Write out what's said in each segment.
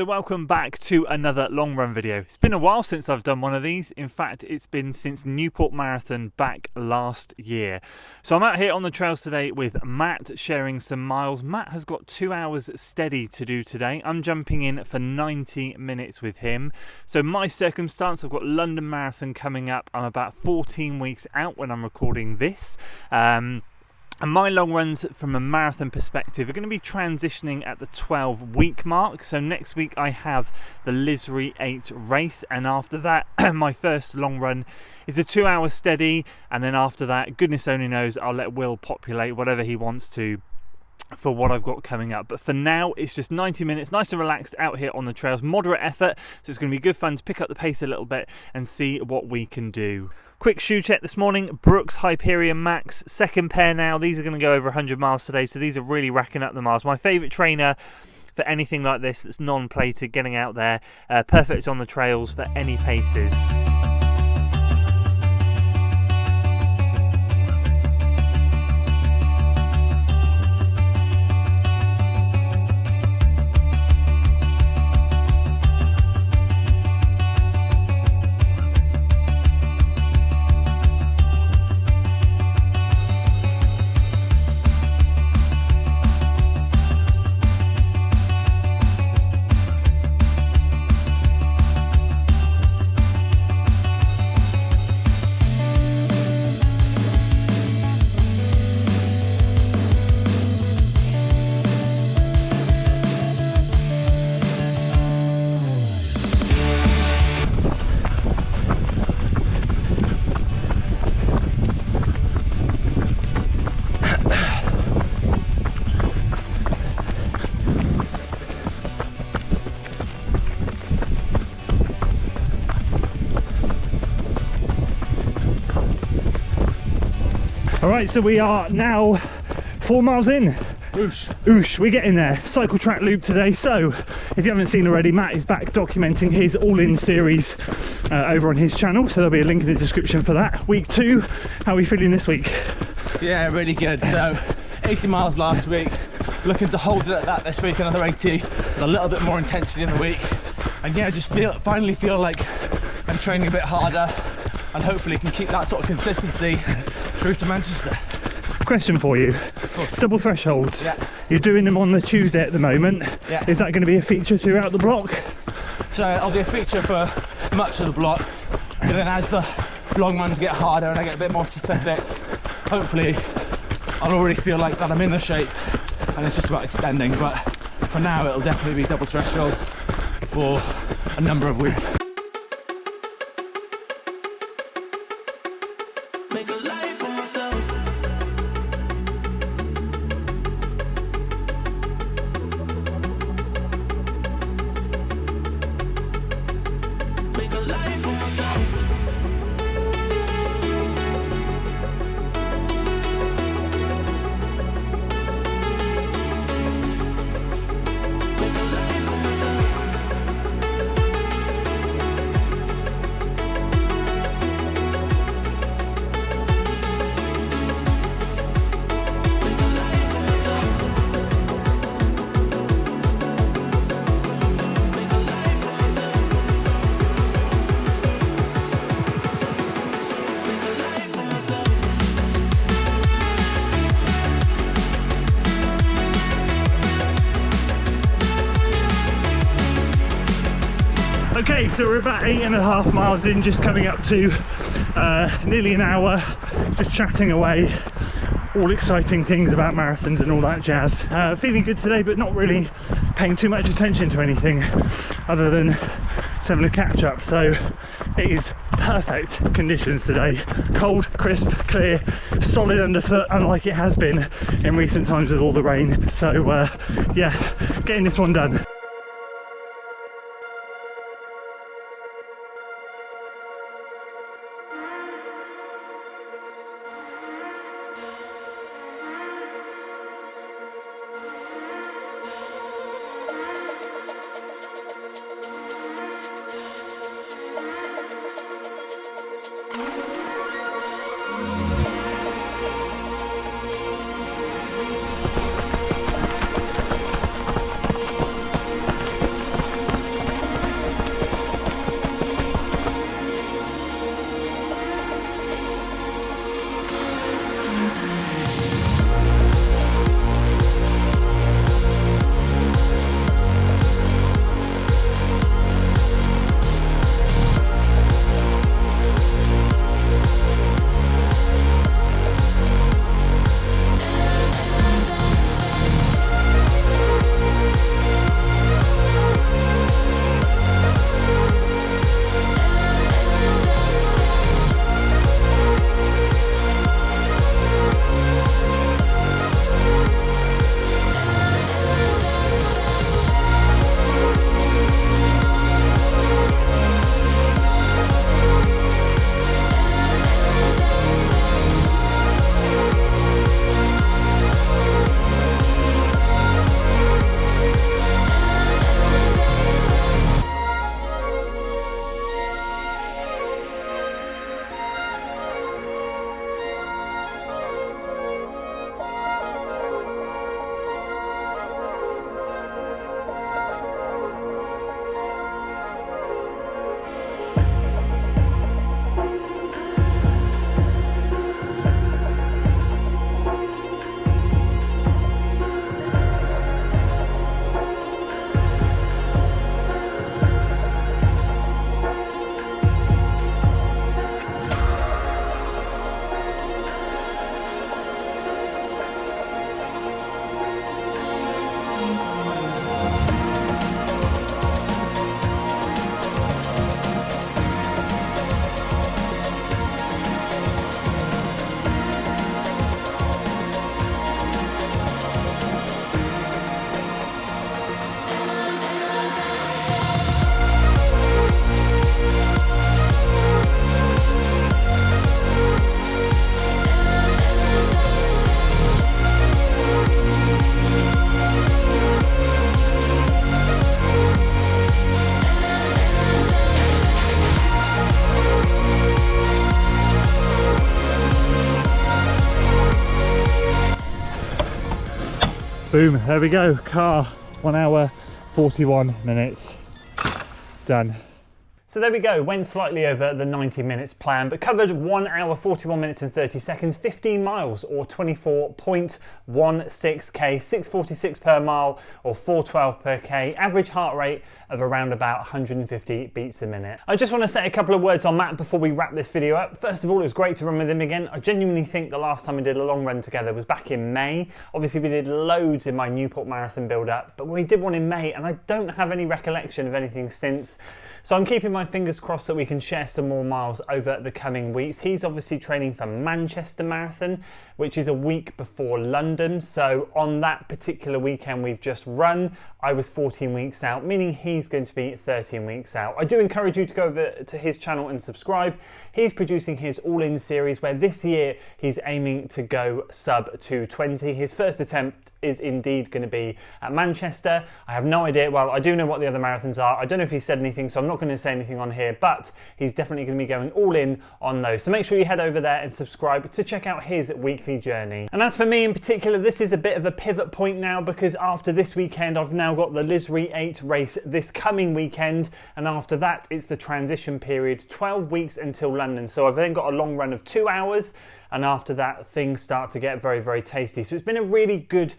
So welcome back to another long run video. It's been a while since I've done one of these. In fact, it's been since Newport Marathon back last year. So I'm out here on the trails today with Matt, sharing some miles. Matt has got 2 hours steady to do today. I'm jumping in for 90 minutes with him. So my circumstance, I've got London Marathon coming up. I'm about 14 weeks out when I'm recording this. And my long runs from a marathon perspective are going to be transitioning at the 12-week mark. So next week I have the Lisry 8 race, and after that my first long run is a 2 hour steady, and then after that, goodness only knows, I'll let Will populate whatever he wants to for what I've got coming up. But for now, it's just 90 minutes, nice and relaxed out here on the trails, moderate effort, so it's going to be good fun to pick up the pace a little bit and see what we can do. Quick shoe check this morning, Brooks Hyperion Max, second pair now. These are going to go over 100 miles today, so these are really racking up the miles. My favourite trainer for anything like this that's non-plated, getting out there, perfect on the trails for any paces. Alright, so we are now 4 miles in. Oosh, we're getting there. Cycle track loop today. So if you haven't seen already, Matt is back documenting his all-in series over on his channel, so there'll be a link in the description for that. Week 2, how are we feeling this week? Yeah, really good. So 80 miles last week, looking to hold it at that this week, another 80 with a little bit more intensity in the week. And yeah, just finally feel like I'm training a bit harder and hopefully can keep that sort of consistency through to Manchester. Question for you, double thresholds. Yeah. You're doing them on the Tuesday at the moment. Yeah. Is that going to be a feature throughout the block? So it'll be a feature for much of the block, and then as the long runs get harder and I get a bit more specific, hopefully I'll already feel like that I'm in the shape and it's just about extending. But for now it'll definitely be double threshold for a number of weeks. Make a life for myself. Make a life for myself. Make a life for myself. Okay, so we're about 8.5 miles in, just coming up to nearly an hour, just chatting away, all exciting things about marathons and all that jazz. Feeling good today, but not really paying too much attention to anything other than having a catch up. So it is perfect conditions today, cold, crisp, clear, solid underfoot, unlike it has been in recent times with all the rain. So yeah, getting this one done. Boom, there we go, car, 1 hour, 41 minutes, done. So there we go, went slightly over the 90 minutes plan, but covered 1 hour, 41 minutes and 30 seconds, 15 miles or 24.16k, 646 per mile or 412 per k, average heart rate of around about 150 beats a minute. I just want to say a couple of words on Matt before we wrap this video up. First of all, it was great to run with him again. I genuinely think the last time we did a long run together was back in May. Obviously we did loads in my Newport Marathon build up, but we did one in May and I don't have any recollection of anything since. So I'm keeping my fingers crossed that we can share some more miles over the coming weeks. He's obviously training for Manchester Marathon, which is a week before London. So on that particular weekend we've just run, I was 14 weeks out, meaning he's going to be 13 weeks out. I do encourage you to go over to his channel and subscribe. He's producing his all-in series where this year he's aiming to go sub 220. His first attempt is indeed going to be at Manchester. I have no idea, well, I do know what the other marathons are. I don't know if he said anything, so I'm not going to say anything on here, but he's definitely going to be going all in on those. So make sure you head over there and subscribe to check out his weekly journey. And as for me in particular, this is a bit of a pivot point now, because after this weekend, I've now got the Lisbury 8 race this coming weekend, and after that it's the transition period, 12 weeks until London. So I've then got a long run of 2 hours, and after that things start to get very, very tasty. So it's been a really good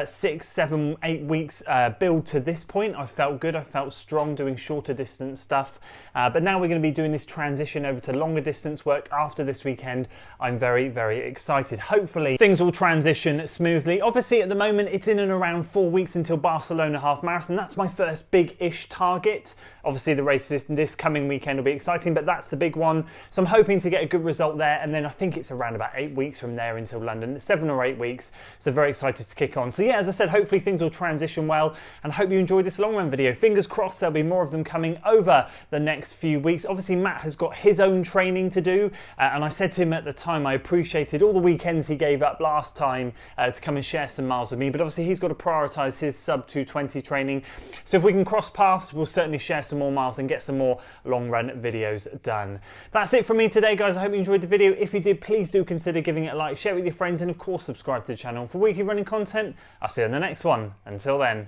6, 7, 8 weeks build to this point. I felt good, I felt strong doing shorter distance stuff, but now we're going to be doing this transition over to longer distance work after this weekend. I'm very, very excited. Hopefully things will transition smoothly. Obviously at the moment it's in and around 4 weeks until Barcelona half marathon. That's my first big-ish target. Obviously the race this coming weekend will be exciting, but that's the big one. So I'm hoping to get a good result there, and then I think it's around about 8 weeks from there until London, 7 or 8 weeks. So very excited to kick on. So yeah, as I said, hopefully things will transition well, and I hope you enjoyed this long run video. Fingers crossed there'll be more of them coming over the next few weeks. Obviously Matt has got his own training to do, and I said to him at the time I appreciated all the weekends he gave up last time to come and share some miles with me, but obviously he's got to prioritise his sub 220 training. So if we can cross paths, we'll certainly share some more miles and get some more long run videos done. That's it from me today, guys. I hope you enjoyed the video. If you did, please do consider giving it a like, share it with your friends, and of course subscribe to the channel for weekly running content. I'll see you in the next one. Until then.